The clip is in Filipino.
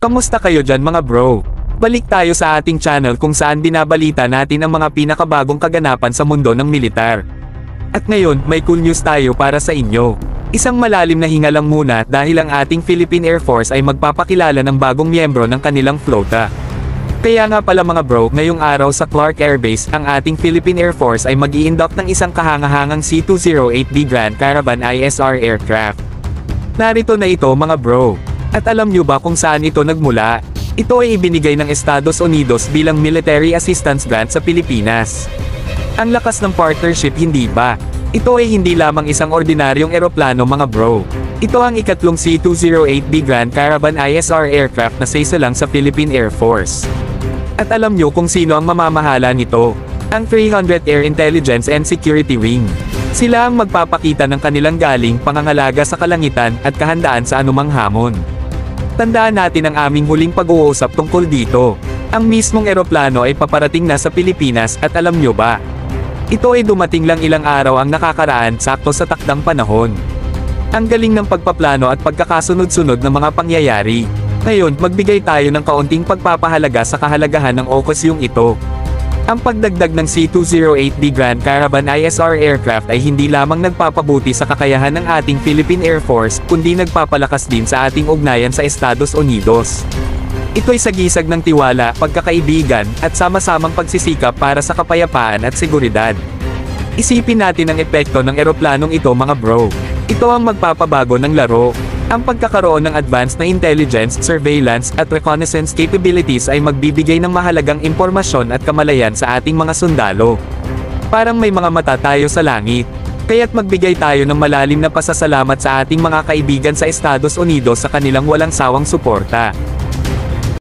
Kamusta kayo dyan mga bro? Balik tayo sa ating channel kung saan binabalita natin ang mga pinakabagong kaganapan sa mundo ng militar. At ngayon, may cool news tayo para sa inyo. Isang malalim na hinga lang muna dahil ang ating Philippine Air Force ay magpapakilala ng bagong miyembro ng kanilang flota. Kaya nga pala mga bro, ngayong araw sa Clark Air Base, ang ating Philippine Air Force ay mag-i-induct ng isang kahangahangang C-208B Grand Caravan ISR aircraft. Narito na ito mga bro. At alam nyo ba kung saan ito nagmula? Ito ay ibinigay ng Estados Unidos bilang military assistance grant sa Pilipinas. Ang lakas ng partnership, hindi ba? Ito ay hindi lamang isang ordinaryong eroplano mga bro. Ito ang ikatlong C-208B Grand Caravan ISR aircraft na sa isa lang sa Philippine Air Force. At alam nyo kung sino ang mamamahala nito? Ang 300 Air Intelligence and Security Wing. Sila ang magpapakita ng kanilang galing pangangalaga sa kalangitan at kahandaan sa anumang hamon. Tandaan natin ang aming huling pag-uusap tungkol dito. Ang mismong eroplano ay paparating na sa Pilipinas at alam nyo ba? Ito ay dumating lang ilang araw ang nakakaraan sakto sa takdang panahon. Ang galing ng pagpaplano at pagkakasunod-sunod ng mga pangyayari. Ngayon, magbigay tayo ng kaunting pagpapahalaga sa kahalagahan ng okusyong ito. Ang pagdagdag ng C-208B Grand Caravan ISR aircraft ay hindi lamang nagpapabuti sa kakayahan ng ating Philippine Air Force, kundi nagpapalakas din sa ating ugnayan sa Estados Unidos. Ito'y sagisag ng tiwala, pagkakaibigan, at sama-samang pagsisikap para sa kapayapaan at seguridad. Isipin natin ang epekto ng eroplanong ito mga bro. Ito ang magpapabago ng laro. Ang pagkakaroon ng advanced na intelligence, surveillance, at reconnaissance capabilities ay magbibigay ng mahalagang impormasyon at kamalayan sa ating mga sundalo. Parang may mga mata tayo sa langit. Kaya't magbigay tayo ng malalim na pasasalamat sa ating mga kaibigan sa Estados Unidos sa kanilang walang sawang suporta.